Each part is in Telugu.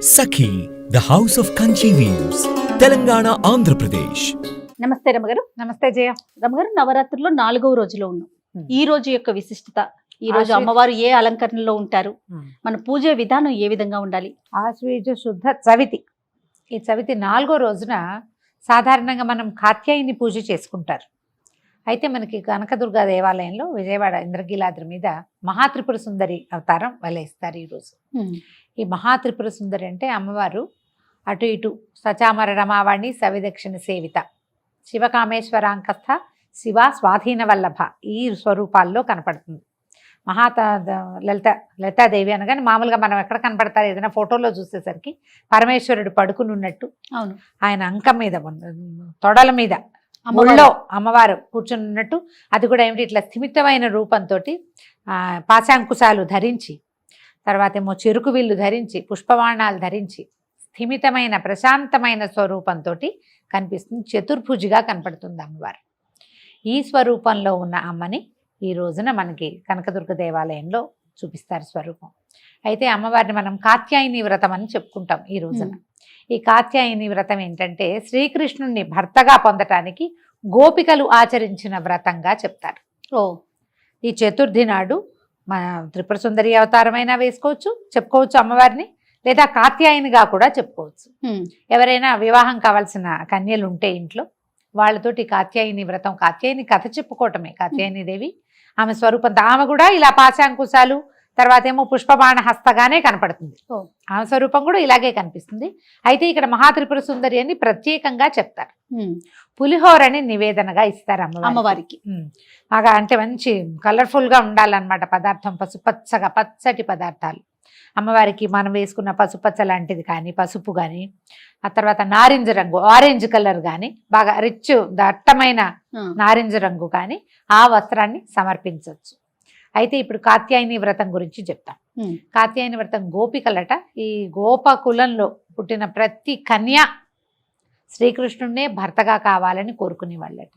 Sakhi the house of Kanchi weaves Telangana Andhra Pradesh. నమస్తే రమగారు. నమస్తే జయ. రమగారు, నవరాత్రుల్లో 4వ రోజులో ఉన్నాం. ఈ రోజు యొక్క విశిష్టత, ఈ రోజు అమ్మవారు ఏ అలంకరణలో ఉంటారు, మన పూజ విధానం ఏ విధంగా ఉండాలి? ఆశ్వయుజ శుద్ధ చవితి. ఈ చవితి 4వ రోజున సాధారణంగా మనం కాత్యాయని పూజ చేసుకుంటారు. అయితే మనకి కనకదుర్గా దేవాలయంలో విజయవాడ ఇంద్రకీలాద్రి మీద మహాత్రిపుర సుందరి అవతారం వలేస్తారు ఈరోజు. ఈ మహాత్రిపుర సుందరి అంటే అమ్మవారు అటు ఇటు సచామర రమావాణి సవిదక్షిణ సేవిత శివకామేశ్వరాంకస్థ శివ స్వాధీన వల్లభ ఈ స్వరూపాల్లో కనపడుతుంది. లలితాదేవి అనగానే మామూలుగా మనం ఎక్కడ కనపడతారు, ఏదైనా ఫోటోలో చూసేసరికి పరమేశ్వరుడు పడుకుని ఉన్నట్టు, అవును, ఆయన అంకం మీద తొడల మీద ముళ్ళో అమ్మవారు కూర్చుని ఉన్నట్టు, అది కూడా ఏమిటి ఇట్లా స్థిమితమైన రూపంతో పాశాంకుశాలు ధరించి, తర్వాత ఏమో చెరుకు విల్లు ధరించి, పుష్పబాణాలు ధరించి స్థిమితమైన ప్రశాంతమైన స్వరూపంతో కనిపిస్తుంది. చతుర్భుజిగా కనపడుతుంది అమ్మవారు. ఈ స్వరూపంలో ఉన్న అమ్మని ఈ రోజున మనకి కనకదుర్గ దేవాలయంలో చూపిస్తారు స్వరూపం. అయితే అమ్మవారిని మనం కాత్యాయని వ్రతం అని చెప్పుకుంటాం ఈ రోజున. ఈ కాత్యాయని వ్రతం ఏంటంటే శ్రీకృష్ణుణ్ణి భర్తగా పొందటానికి గోపికలు ఆచరించిన వ్రతంగా చెప్తారు. ఈ చతుర్థి నాడు మన త్రిపుర సుందరి అవతారమైనా చెప్పుకోవచ్చు అమ్మవారిని, లేదా కాత్యాయనిగా కూడా చెప్పుకోవచ్చు. ఎవరైనా వివాహం కావాల్సిన కన్యలు ఉంటే ఇంట్లో వాళ్ళతోటి కాత్యాయని వ్రతం, కాత్యాయని కథ చెప్పుకోవటమే. కాత్యాయని దేవి ఆమె స్వరూపంతో ఆమె కూడా ఇలా పాశాంకుశాలు, తర్వాత ఏమో పుష్పబాణ హస్తగానే కనపడుతుంది. ఆమె స్వరూపం కూడా ఇలాగే కనిపిస్తుంది. అయితే ఇక్కడ మహాత్రిపుర సుందరి అని ప్రత్యేకంగా చెప్తారు. పులిహోరని నివేదనగా ఇస్తారు అమ్మవారికి. బాగా అంటే మంచి కలర్ఫుల్గా ఉండాలన్నమాట పదార్థం, పసుపచ్చగా పచ్చటి పదార్థాలు. అమ్మవారికి మనం వేసుకున్న పసుపచ్చ లాంటిది కానీ, పసుపు కానీ, ఆ తర్వాత నారింజ రంగు, ఆరెంజ్ కలర్ కానీ, బాగా రిచ్ దట్టమైన నారింజ రంగు కానీ ఆ వస్త్రాన్ని సమర్పించవచ్చు. అయితే ఇప్పుడు కాత్యాయని వ్రతం గురించి చెప్తాం. కాత్యాయని వ్రతం గోపికలట. ఈ గోపకులంలో పుట్టిన ప్రతి కన్య శ్రీకృష్ణుడినే భర్తగా కావాలని కోరుకునే వాళ్ళట.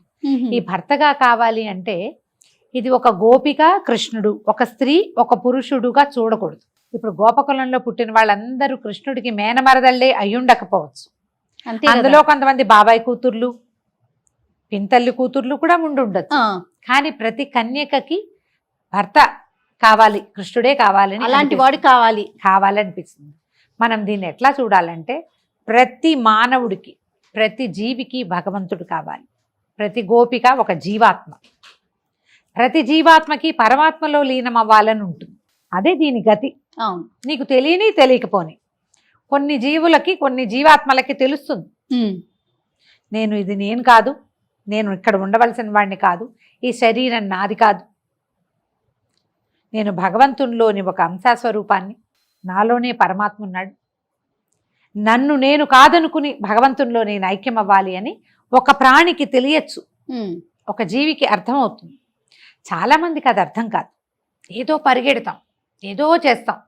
ఈ భర్తగా కావాలి అంటే ఇది ఒక గోపిక కృష్ణుడు, ఒక స్త్రీ ఒక పురుషుడుగా చూడకూడదు. ఇప్పుడు గోపకులంలో పుట్టిన వాళ్ళందరూ కృష్ణుడికి మేనమరదళ్ళే అయ్యుండకపోవచ్చు. అందులో కొంతమంది బాబాయ్ కూతుర్లు, పింతల్లి కూతుర్లు కూడా ఉండొచ్చు. కానీ ప్రతి కన్యకకి భర్త కావాలి, కృష్ణుడే కావాలని, అలాంటి వాడు కావాలనిపిస్తుంది. మనం దీన్ని ఎట్లా చూడాలంటే ప్రతి మానవుడికి, ప్రతి జీవికి భగవంతుడు కావాలి. ప్రతి గోపిక ఒక జీవాత్మ, ప్రతి జీవాత్మకి పరమాత్మలో లీనం అవ్వాలని ఉంటుంది. అదే దీని గతి. నీకు తెలియకపోని కొన్ని జీవులకి, కొన్ని జీవాత్మలకి తెలుస్తుంది, నేను కాదు, నేను ఇక్కడ ఉండవలసిన వాడిని కాదు, ఈ శరీరం నాది కాదు, నేను భగవంతునిలోని ఒక అంశస్వరూపాన్ని, నాలోనే పరమాత్మ ఉన్నాడు, నన్ను నేను కాదనుకుని భగవంతునిలో నేను ఐక్యం అవ్వాలి అని ఒక ప్రాణికి తెలియచ్చు, ఒక జీవికి అర్థమవుతుంది. చాలామందికి అది అర్థం కాదు. ఏదో పరిగెడతాం, ఏదో చేస్తాం,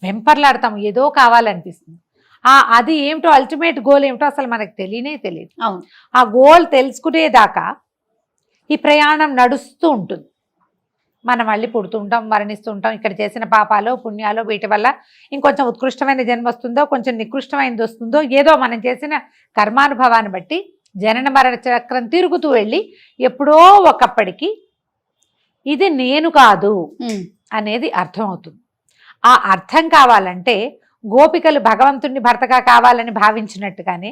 వెంపర్లాడతాం, ఏదో కావాలనిపిస్తుంది. అది ఏమిటో అల్టిమేట్ గోల్ ఏమిటో అసలు మనకు తెలియదు. ఆ గోల్ తెలుసుకునేదాకా ఈ ప్రయాణం నడుస్తూ ఉంటుంది. మనం మళ్ళీ పుడుతూ ఉంటాం, మరణిస్తూ ఉంటాం. ఇక్కడ చేసిన పాపాలో పుణ్యాలో వీటి వల్ల ఇంకొంచెం ఉత్కృష్టమైన జన్మ వస్తుందో, కొంచెం నికృష్టమైనది వస్తుందో, ఏదో మనం చేసిన కర్మానుభవాన్ని బట్టి జనన మరణ చక్రం తిరుగుతూ వెళ్ళి ఎప్పుడో ఒకప్పటికి ఇది నేను కాదు అనేది అర్థమవుతుంది. ఆ అర్థం కావాలంటే గోపికలు భగవంతుడిని భర్తగా కావాలని భావించినట్టుగానే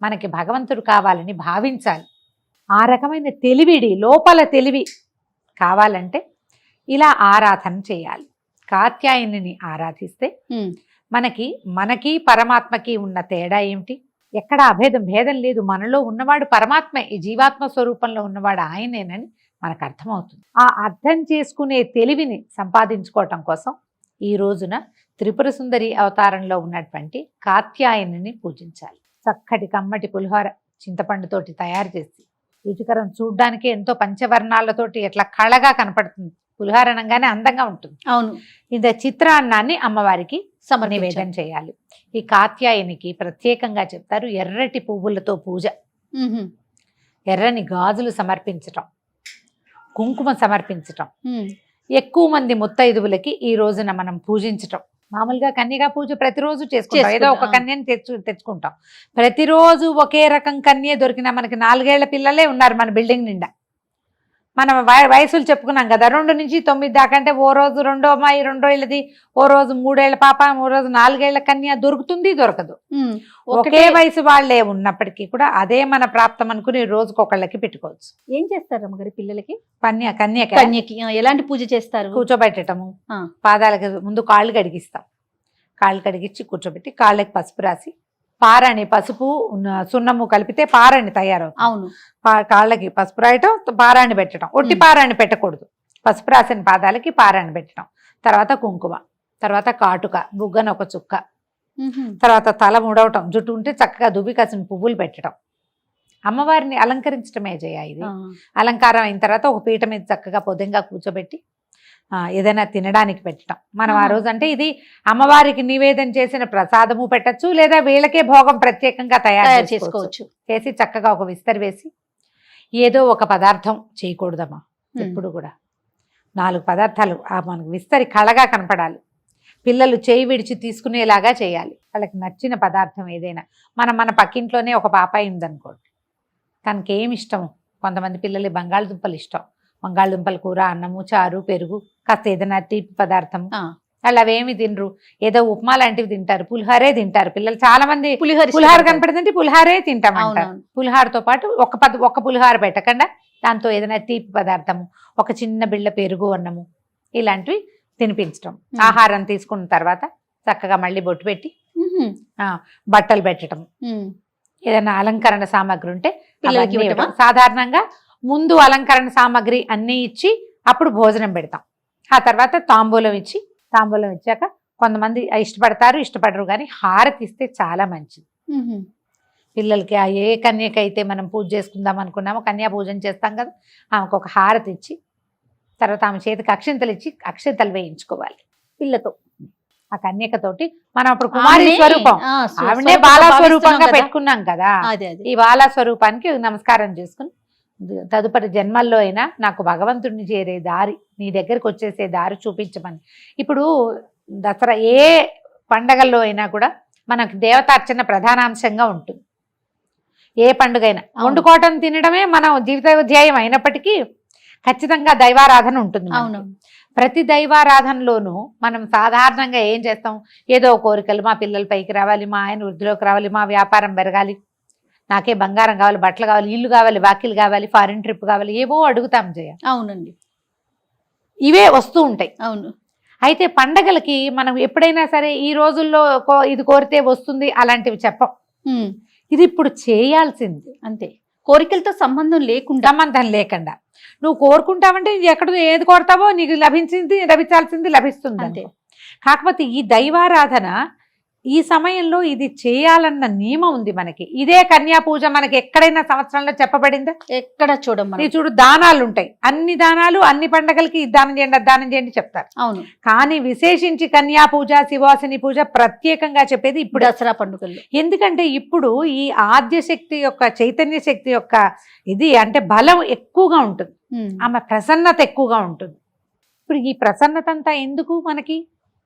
మనకి భగవంతుడు కావాలని భావించాలి. ఆ రకమైన తెలివిడి, లోపల తెలివి కావాలంటే ఇలా ఆరాధన చేయాలి. కాత్యాయనిని ఆరాధిస్తే మనకి పరమాత్మకి ఉన్న తేడా ఏమిటి? ఎక్కడ భేదం లేదు. మనలో ఉన్నవాడు పరమాత్మే, ఈ జీవాత్మ స్వరూపంలో ఉన్నవాడు ఆయనేనని మనకు అర్థమవుతుంది. ఆ అర్థం చేసుకునే తెలివిని సంపాదించుకోవటం కోసం ఈ రోజున త్రిపుర సుందరి అవతారంలో ఉన్నటువంటి కాత్యాయనిని పూజించాలి. చక్కటి కమ్మటి పులిహోర చింతపండుతోటి తయారు చేసి, రుచికరం చూడ్డానికి ఎంతో పంచవర్ణాలతోటి ఎట్లా కళగా కనపడుతుంది. పులిహోర అనగానే అందంగా ఉంటుంది. అవును. ఇంత చిత్రాన్నాన్ని అమ్మవారికి నివేదన చేయాలి. ఈ కాత్యాయనికి ప్రత్యేకంగా చెప్తారు ఎర్రటి పువ్వులతో పూజ, ఎర్రని గాజులు సమర్పించటం, కుంకుమ సమర్పించటం, ఎక్కువ మంది ముత్తైదువులకి ఈ రోజున మనం పూజించటం, మామూలుగా కన్యగా పూజ ప్రతిరోజు చేసుకుంటాం, ఏదో ఒక చేసుకుంటాం. కన్యని తెచ్చుకుంటాం. ప్రతిరోజు ఒకే రకం కన్య దొరికినా మనకి 4 ఏళ్ల పిల్లలే ఉన్నారు మన బిల్డింగ్ నిండా. మనం వయసులు చెప్పుకున్నాం కదా, 2 నుంచి 9 దాకా. అంటే ఓ రోజు 2వ అమ్మాయి 2 ఏళ్ళది, ఓ రోజు 3 ఏళ్ల పాప, ఓ రోజు 4 ఏళ్ల కన్య దొరుకుతుంది, దొరకదు. ఒకే వయసు వాళ్ళే ఉన్నప్పటికీ కూడా అదే మన ప్రాప్తం అనుకుని రోజుకొకళ్ళకి పెట్టుకోవచ్చు. ఏం చేస్తారు అమ్మగారి పిల్లలకి? కన్యకి కన్యకి ఎలాంటి పూజ చేస్తారు? కూర్చోబెట్టటము, ఆ. పాదాలకి ముందు కాళ్ళు కడిగిస్తాం. కాళ్ళు కడిగించి కూర్చోబెట్టి కాళ్ళకి పసుపు రాసి, పారాణి పసుపు సున్నము కలిపితే పారాణి తయారవుతుంది. అవును. కాళ్ళకి పసుపు రాయటం, పారాణి పెట్టడం. ఒట్టి పారాణి పెట్టకూడదు, పసుపు రాసిన పాదాలకి పారాణి పెట్టడం. తర్వాత కుంకుమ, తర్వాత కాటుక, బుగ్గన ఒక చుక్క, తర్వాత తల ముడవటం, జుట్టు ఉంటే చక్కగా దుబ్బి కాసిన పువ్వులు పెట్టడం. అమ్మవారిని అలంకరించడమే ఇది. అలంకారం అయిన తర్వాత ఒక పీట మీద చక్కగా పొద్దుగా కూర్చోబెట్టి ఏదైనా తినడానికి పెట్టడం. మనం ఆ రోజు అంటే ఇది అమ్మవారికి నివేదన చేసిన ప్రసాదము పెట్టచ్చు, లేదా వీళ్ళకే భోగం ప్రత్యేకంగా తయారు చేసుకోవచ్చు. చేసి చక్కగా ఒక విస్తరి వేసి ఏదో ఒక పదార్థం చేయకూడదమ్మా. ఎప్పుడు కూడా 4 పదార్థాలు మనకు విస్తరి కళగా కనపడాలి. పిల్లలు చేయి విడిచి తీసుకునేలాగా చేయాలి. వాళ్ళకి నచ్చిన పదార్థం ఏదైనా. మన పక్కింట్లోనే ఒక పాపాయి ఉందనుకోండి, తనకి ఏమి ఇష్టము, కొంతమంది పిల్లలు బంగాళదుంపలు ఇష్టం, బంగాళదుంపల కూర, అన్నము, చారు, పెరుగు, కాస్త ఏదైనా తీపి పదార్థం. వాళ్ళు అవేమి తినరు, ఏదో ఉప్మా లాంటివి తింటారు, పులిహారే తింటారు పిల్లలు. చాలా మంది పులిహార కనపడుతుంటే పులిహారే తింటామంటారు. పులిహారతో పాటు ఒక పులిహార పెట్టకుండా దాంతో ఏదైనా తీపి పదార్థము, ఒక చిన్న బిళ్ళ పెరుగు, అన్నము, ఇలాంటివి తినిపించడం. ఆహారం తీసుకున్న తర్వాత చక్కగా మళ్ళీ బొట్టు పెట్టి బట్టలు పెట్టడం. ఏదైనా అలంకరణ సామాగ్రి ఉంటే సాధారణంగా ముందు అలంకరణ సామాగ్రి అన్నీ ఇచ్చి అప్పుడు భోజనం పెడతాం. ఆ తర్వాత తాంబూలం ఇచ్చాక కొంతమంది ఇష్టపడతారు, ఇష్టపడరు, కానీ హారతి ఇస్తే చాలా మంచిది పిల్లలకి. ఏ కన్యకైతే మనం పూజ చేసుకుందాం అనుకున్నామో, కన్యా పూజన చేస్తాం కదా, ఆమెకు ఒక హారతి ఇచ్చి తర్వాత ఆమె చేతికి అక్షింతలు ఇచ్చి అక్షింతలు వేయించుకోవాలి పిల్లతో. ఆ కన్యకతోటి మనం అప్పుడు కుమారి స్వరూపం, ఆవిడే బాలా స్వరూపంగా పెట్టుకున్నాం కదా, ఈ బాలా స్వరూపానికి నమస్కారం చేసుకుని తదుపరి జన్మల్లో అయినా నాకు భగవంతుడిని చేరే దారి, నీ దగ్గరికి వచ్చేసే దారి చూపించమని. ఇప్పుడు దసరా ఏ పండగల్లో అయినా కూడా మనకు దేవతార్చన ప్రధానాంశంగా ఉంటుంది. ఏ పండుగ అయినా వండుకోవటం తినడమే మన జీవితోధ్యాయం అయినప్పటికీ ఖచ్చితంగా దైవారాధన ఉంటుంది. ప్రతి దైవారాధనలోనూ మనం సాధారణంగా ఏం చేస్తాం, ఏదో కోరికలు, మా పిల్లల పైకి రావాలి, మా ఆయన వృద్ధిలోకి రావాలి, మా వ్యాపారం పెరగాలి, నాకే బంగారం కావాలి, బట్టలు కావాలి, ఇల్లు కావాలి, వాకిలు కావాలి, ఫారిన్ ట్రిప్ కావాలి, ఏవో అడుగుతాం జయ. అవునండి, ఇవే వస్తూ ఉంటాయి. అవును. అయితే పండగలకి మనం ఎప్పుడైనా సరే ఈ రోజుల్లో ఇది కోరితే వస్తుంది అలాంటివి చెప్పం. ఇది ఇప్పుడు చేయాల్సింది అంతే. కోరికలతో సంబంధం లేకుండా నువ్వు కోరుకుంటావంటే ఎక్కడ ఏది కోరుతావో నీకు లభించాల్సింది లభిస్తుంది అంతే. కాకపోతే ఈ దైవారాధన ఈ సమయంలో ఇది చేయాలన్న నియమం ఉంది మనకి. ఇదే కన్యా పూజ మనకి ఎక్కడైనా సంవత్సరంలో చెప్పబడిందా? ఎక్కడ చూడమ్మా. చూడు, దానాలు ఉంటాయి, అన్ని దానాలు అన్ని పండగలకి దానం చేయండి, దానం చేయండి చెప్తారు. అవును. కానీ విశేషించి కన్యా పూజ, శివాసిని పూజ ప్రత్యేకంగా చెప్పేది ఇప్పుడు దసరా పండుగల్లో. ఎందుకంటే ఇప్పుడు ఈ ఆద్య శక్తి యొక్క, చైతన్య శక్తి యొక్క ఇది అంటే బలం ఎక్కువగా ఉంటుంది, ఆమె ప్రసన్నత ఎక్కువగా ఉంటుంది. ఇప్పుడు ఈ ప్రసన్నత అంతా ఎందుకు మనకి?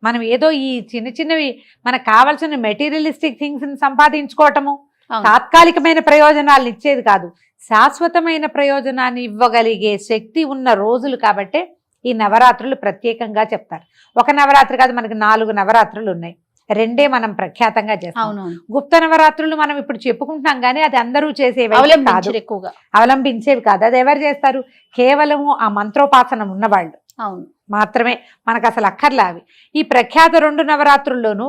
మనం ఏదో ఈ చిన్నవి మనకు కావాల్సిన మెటీరియలిస్టిక్ థింగ్స్ సంపాదించుకోవటము, తాత్కాలికమైన ప్రయోజనాలు ఇచ్చేది కాదు, శాశ్వతమైన ప్రయోజనాన్ని ఇవ్వగలిగే శక్తి ఉన్న రోజులు కాబట్టే ఈ నవరాత్రులు ప్రత్యేకంగా చెప్తారు. ఒక నవరాత్రి కాదు, మనకి 4 నవరాత్రులు ఉన్నాయి. 2 మనం ప్రఖ్యాతంగా చేస్తాం. గుప్త నవరాత్రులు మనం ఇప్పుడు చెప్పుకుంటున్నాం, కానీ అది అందరూ చేసేవి ఎక్కువగా అవలంబించేవి కాదు. అది ఎవరు చేస్తారు? కేవలము ఆ మంత్రోపాసనం ఉన్నవాళ్ళు మాత్రమే. మనకు అసలు అక్కర్లా అవి. ఈ ప్రఖ్యాత 2 నవరాత్రుల్లోనూ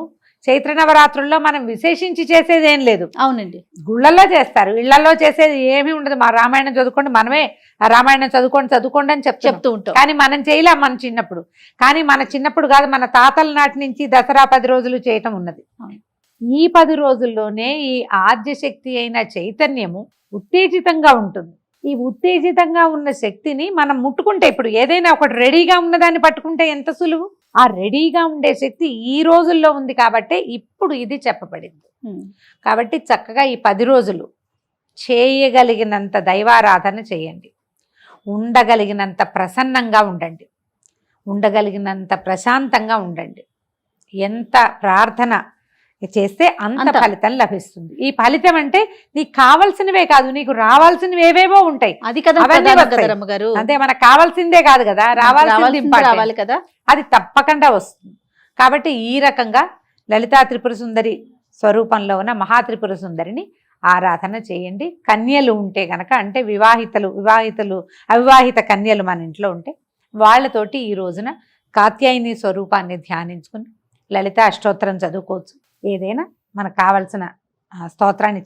చైత్ర నవరాత్రుల్లో మనం విశేషించి చేసేది ఏం లేదు. అవునండి, గుళ్ళల్లో చేస్తారు, ఇళ్లలో చేసేది ఏమీ ఉండదు. మా రామాయణం చదువుకోండి, మనమే రామాయణం చదువుకోండి అని చెప్తూ ఉంటాం. కానీ మనం చేయలేం మన చిన్నప్పుడు. కానీ మన చిన్నప్పుడు కాదు, మన తాతల నాటి నుంచి దసరా 10 రోజులు చేయటం ఉన్నది. ఈ 10 రోజుల్లోనే ఈ ఆద్యశక్తి అయిన చైతన్యము ఉత్తేజితంగా ఉంటుంది. ఈ ఉత్తేజితంగా ఉన్న శక్తిని మనం ముట్టుకుంటే, ఇప్పుడు ఏదైనా ఒకటి రెడీగా ఉన్నదాన్ని పట్టుకుంటే ఎంత సులువు. ఆ రెడీగా ఉండే శక్తి ఈ రోజుల్లో ఉంది కాబట్టి ఇప్పుడు ఇది చెప్పబడింది. కాబట్టి చక్కగా ఈ 10 రోజులు చేయగలిగినంత దైవారాధన చేయండి, ఉండగలిగినంత ప్రసన్నంగా ఉండండి, ఉండగలిగినంత ప్రశాంతంగా ఉండండి. ఎంత ప్రార్థన చేస్తే అంత అంత. ఫలితం లభిస్తుంది. ఈ ఫలితం అంటే నీకు కావాల్సినవే కాదు, నీకు రావాల్సినవి ఏవేవో ఉంటాయి. అది కదా అవన్నీ ప్రధానం వస్తాయి. కదా రమ్మగారు. అంతే, మనకు కావాల్సిందే కాదు కదా, రావాల్సింది రావాల్సింది important. రావాలి కదా. అది తప్పకుండా వస్తుంది. కాబట్టి ఈ రకంగా లలితా త్రిపుర సుందరి స్వరూపంలో ఉన్న మహాత్రిపుర సుందరిని ఆరాధన చేయండి. కన్యలు ఉంటే గనక, అంటే వివాహితులు అవివాహిత కన్యలు మన ఇంట్లో ఉంటే వాళ్ళతోటి ఈ రోజున కాత్యాయని స్వరూపాన్ని ధ్యానించుకుని లలిత అష్టోత్తరం చదువుకోవచ్చు. ఏదైనా మనకు కావలసిన స్తోత్రాన్ని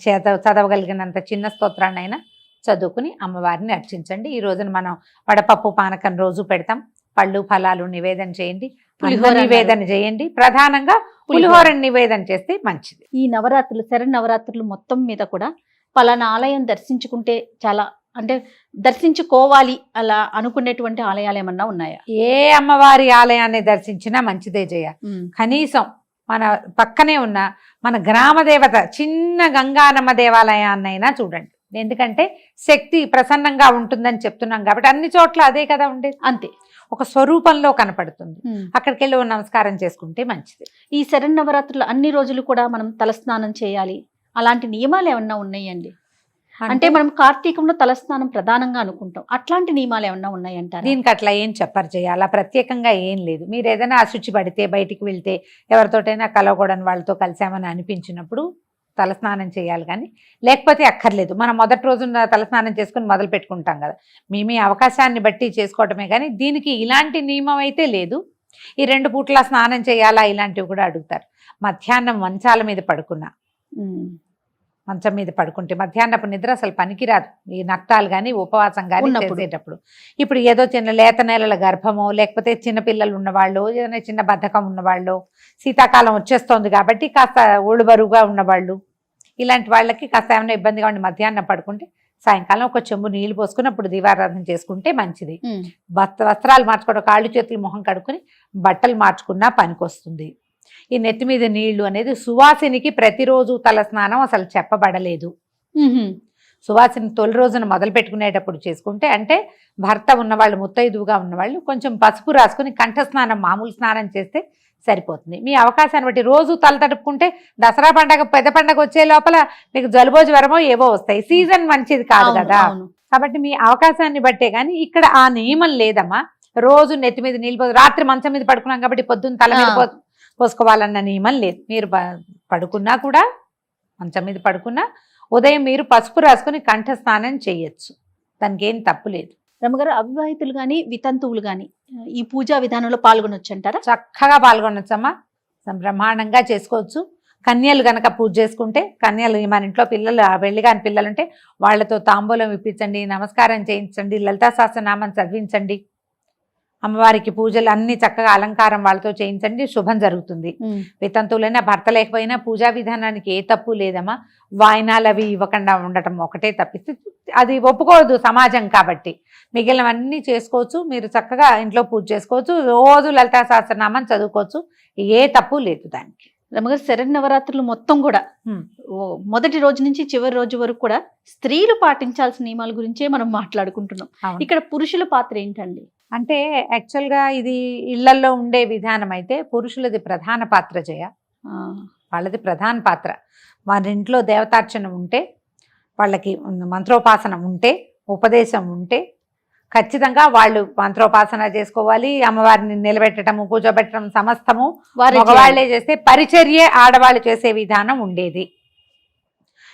చదవగలిగినంత చిన్న స్తోత్రాన్ని అయినా చదువుకుని అమ్మవారిని అర్చించండి. ఈ రోజున మనం వడపప్పు పానకం రోజు పెడతాం. పళ్ళు ఫలాలు నివేదన చేయండి, పులిహోర నివేదన చేయండి. ప్రధానంగా పులిహోర నివేదన చేస్తే మంచిది. ఈ నవరాత్రులు శరన్నవరాత్రులు మొత్తం మీద కూడా పలానా ఆలయం దర్శించుకుంటే చాలా, అంటే దర్శించుకోవాలి అలా అనుకునేటువంటి ఆలయాలు ఏమన్నా ఉన్నాయా? ఏ అమ్మవారి ఆలయాన్ని దర్శించినా మంచిదే జయ. కనీసం మన పక్కనే ఉన్న మన గ్రామ దేవత చిన్న గంగానమ్మ దేవాలయాన్నైనా చూడండి. ఎందుకంటే శక్తి ప్రసన్నంగా ఉంటుందని చెప్తున్నాం కాబట్టి అన్ని చోట్ల అదే కదా ఉండేది. అంతే, ఒక స్వరూపంలో కనపడుతుంది. అక్కడికి వెళ్ళి నమస్కారం చేసుకుంటే మంచిది. ఈ శరన్నవరాత్రులు అన్ని రోజులు కూడా మనం తలస్నానం చేయాలి, అలాంటి నియమాలు ఏమన్నా ఉన్నాయండి? అంటే మనం కార్తీకంలో తలస్నానం ప్రధానంగా అనుకుంటాం, అట్లాంటి నియమాలు ఏమన్నా ఉన్నాయంటారా? దీనికి అట్లా ఏం చెప్పరు చేయాలి, అలా ప్రత్యేకంగా ఏం లేదు. మీరు ఏదైనా అశుచి పడితే, బయటికి వెళ్తే, ఎవరితోటైనా కలవకూడని వాళ్ళతో కలిసామని అనిపించినప్పుడు తలస్నానం చేయాలి, కానీ లేకపోతే అక్కర్లేదు. మనం మొదటి రోజున తలస్నానం చేసుకుని మొదలు పెట్టుకుంటాం కదా, మీ అవకాశాన్ని బట్టి చేసుకోవటమే. కానీ దీనికి ఇలాంటి నియమం అయితే లేదు. ఈ 2 పూట్ల స్నానం చేయాలా ఇలాంటివి కూడా అడుగుతారు. మధ్యాహ్నం మంచాల మీద పడుకున్నా, మంచం మీద పడుకుంటే మధ్యాహ్నపు నిద్ర అసలు పనికిరాదు. ఈ నక్తాలు కానీ ఉపవాసం కానీ చేసేటప్పుడు. ఇప్పుడు ఏదో చిన్న లేత నెలల గర్భమో, లేకపోతే చిన్నపిల్లలు ఉన్నవాళ్ళు, ఏదైనా చిన్న బద్ధకం ఉన్నవాళ్ళు, శీతాకాలం వచ్చేస్తోంది కాబట్టి కాస్త ఒళ్ళు బరువుగా ఉన్నవాళ్ళు, ఇలాంటి వాళ్ళకి కాస్త ఏమైనా ఇబ్బందిగా ఉండి మధ్యాహ్నం పడుకుంటే సాయంకాలం ఒక చెంబు నీళ్లు పోసుకుని అప్పుడు దీపారాధన చేసుకుంటే మంచిది. వస్త్రాలు మార్చుకోవడం, కాళ్ళు చేతులు మొహం కడుక్కుని బట్టలు మార్చుకున్నా పనికొస్తుంది. ఈ నెత్తి మీద నీళ్లు అనేది సువాసినికి ప్రతిరోజు తల స్నానం అసలు చెప్పబడలేదు. సువాసిని తొలి రోజున మొదలు పెట్టుకునేటప్పుడు చేసుకుంటే, అంటే భర్త ఉన్నవాళ్ళు, ముత్తైదువుగా ఉన్నవాళ్ళు కొంచెం పసుపు రాసుకుని కంఠ స్నానం, మామూలు స్నానం చేస్తే సరిపోతుంది. మీ అవకాశాన్ని బట్టి రోజు తల తడుపుకుంటే దసరా పండగ, పెద్ద పండగ వచ్చే లోపల మీకు జలుబో జ్వరమో ఏవో వస్తాయి. సీజన్ మంచిది కాదు కదా, కాబట్టి మీ అవకాశాన్ని బట్టే. కానీ ఇక్కడ ఆ నియమం లేదమ్మా. రోజు నెత్తి మీద నీళ్ళు రాత్రి మంచం మీద పడుకున్నాం కాబట్టి పొద్దున్న తల మీద పోసుకోవాలన్న నియమం లేదు. మీరు పడుకున్నా కూడా, మంచం మీద పడుకున్నా ఉదయం మీరు పసుపు రాసుకుని కంఠ స్నానం చేయొచ్చు, దానికి ఏం తప్పు లేదు. రమ్మగారు, అవివాహితులు కానీ వితంతువులు కానీ ఈ పూజా విధానంలో పాల్గొనొచ్చు అంటారా? చక్కగా పాల్గొనొచ్చమ్మా, బ్రహ్మాండంగా చేసుకోవచ్చు. కన్యలు గనక పూజ చేసుకుంటే, కన్యలు మన ఇంట్లో పిల్లలు, పెళ్లి కాని పిల్లలుంటే వాళ్ళతో తాంబూలం ఇప్పించండి, నమస్కారం చేయించండి, లలితా సహస్రనామం చదివించండి, అమ్మవారికి పూజలు అన్ని చక్కగా అలంకారం వాళ్ళతో చేయించండి, శుభం జరుగుతుంది. వితంతువులైనా భర్త లేకపోయినా పూజా విధానానికి ఏ తప్పు లేదమ్మా. వాయినాలు అవి ఇవ్వకుండా ఉండటం ఒకటే తప్పిస్తే అది ఒప్పుకోదు సమాజం కాబట్టి. మిగిలినవన్నీ చేసుకోవచ్చు. మీరు చక్కగా ఇంట్లో పూజ చేసుకోవచ్చు, రోజు లలితా సహస్రనామం చదువుకోవచ్చు, ఏ తప్పు లేదు దానికి. రమ్మగారు, శరన్నవరాత్రులు మొత్తం కూడా మొదటి రోజు నుంచి చివరి రోజు వరకు కూడా స్త్రీలు పాటించాల్సిన నియమాల గురించే మనం మాట్లాడుకుంటున్నాం. ఇక్కడ పురుషుల పాత్ర ఏంటండి? అంటే యాక్చువల్గా ఇది ఇళ్లల్లో ఉండే విధానం అయితే పురుషులది ప్రధాన పాత్ర జయ. వాళ్ళది ప్రధాన పాత్ర. వారి ఇంట్లో దేవతార్చన ఉంటే, వాళ్ళకి మంత్రోపాసన ఉంటే, ఉపదేశం ఉంటే ఖచ్చితంగా వాళ్ళు మంత్రోపాసన చేసుకోవాలి. అమ్మవారిని నిలబెట్టడము, కూర్చోబెట్టడం సమస్తము మగవాళ్లే చేస్తే, పరిచర్యే ఆడవాళ్ళు చేసే విధానం ఉండేది.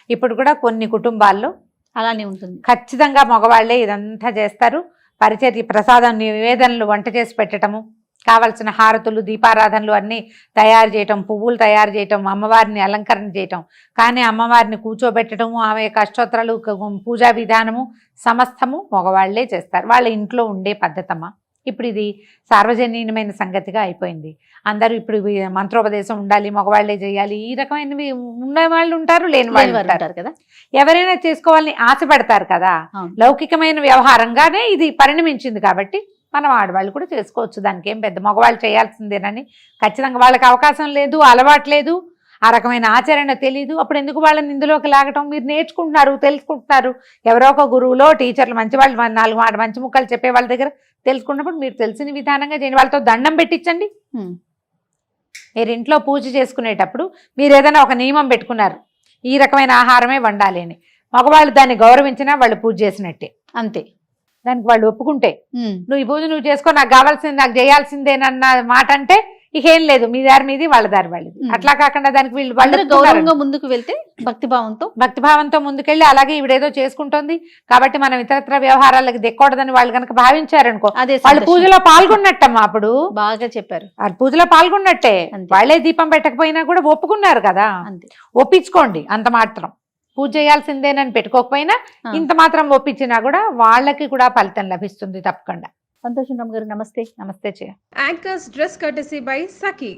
ఇప్పుడు కూడా కొన్ని కుటుంబాల్లో అలానే ఉంటుంది. ఖచ్చితంగా మగవాళ్లే ఇదంతా చేస్తారు. పరిచర్య, ప్రసాదం, నివేదనలు, వంట చేసి పెట్టడము, కావలసిన హారతులు, దీపారాధనలు అన్నీ తయారు చేయటం, పువ్వులు తయారు చేయటం, అమ్మవారిని అలంకరణ చేయటం. కానీ అమ్మవారిని కూర్చోబెట్టడము, ఆమె యొక్క అష్టోత్తరాలు, పూజా విధానము సమస్తము మగవాళ్లే చేస్తారు. వాళ్ళ ఇంట్లో ఉండే పద్ధతమ్మా. ఇప్పుడు ఇది సార్వజనీయమైన సంగతిగా అయిపోయింది. అందరూ ఇప్పుడు మంత్రోపదేశం ఉండాలి, మగవాళ్లే చేయాలి, ఈ రకమైనవి ఉన్న వాళ్ళు ఉంటారు, లేని వాళ్ళు ఉంటారు కదా. ఎవరైనా చేసుకోవాలని ఆశపడతారు కదా. లౌకికమైన వ్యవహారంగానే ఇది పరిణమించింది కాబట్టి మనం ఆడవాళ్ళు కూడా చేసుకోవచ్చు. దానికి ఏం పెద్ద మగవాళ్ళు చేయాల్సిందేనని ఖచ్చితంగా వాళ్ళకి అవకాశం లేదు, అలవాటు లేదు, ఆ రకమైన ఆచరణ తెలీదు. అప్పుడు ఎందుకు వాళ్ళని ఇందులోకి లాగటం? మీరు నేర్చుకుంటున్నారు, తెలుసుకుంటున్నారు. ఎవరో ఒక గురువులో, టీచర్లు మంచి వాళ్ళు 4 మాట మంచి ముక్కలు చెప్పే వాళ్ళ దగ్గర తెలుసుకున్నప్పుడు మీరు తెలిసిన విధానంగా చేయండి. వాళ్ళతో దండం పెట్టించండి. మీరు ఇంట్లో పూజ చేసుకునేటప్పుడు మీరు ఏదైనా ఒక నియమం పెట్టుకున్నారు, ఈ రకమైన ఆహారమే వండాలి అని, మగవాళ్ళు దాన్ని గౌరవించినా వాళ్ళు పూజ చేసినట్టే. అంతే. దానికి వాళ్ళు ఒప్పుకుంటే నువ్వు ఈ పూజ నువ్వు చేసుకో, నాకు కావాల్సింది నాకు చేయాల్సిందేనన్న మాట అంటే ఇక ఏం లేదు, మీ దారి మీది వాళ్ళ దారి వాళ్ళది. అట్లా కాకుండా దానికి వీళ్ళు గౌరవంగా ముందుకు వెళ్తే భక్తిభావంతో ముందుకెళ్ళి అలాగే ఇవిడేదో చేసుకుంటోంది కాబట్టి మనం ఇతరత్ర వ్యవహారాలకు దిక్కకూడదని వాళ్ళు కనుక భావించారనుకో, వాళ్ళు పూజలో పాల్గొన్నట్టమ్మా. అప్పుడు బాగా చెప్పారు, వాళ్ళు పూజలో పాల్గొన్నట్టే. వాళ్ళే దీపం పెట్టకపోయినా కూడా ఒప్పుకున్నారు కదా, ఒప్పించుకోండి. అంత మాత్రం పూజ చేయాల్సిందేనని పెట్టుకోకపోయినా ఇంత మాత్రం ఒప్పించినా కూడా వాళ్ళకి కూడా ఫలితం లభిస్తుంది తప్పకుండా. సంతోషం రామ్ గారు, నమస్తే. నమస్తే. Anchor's dress courtesy by Saki.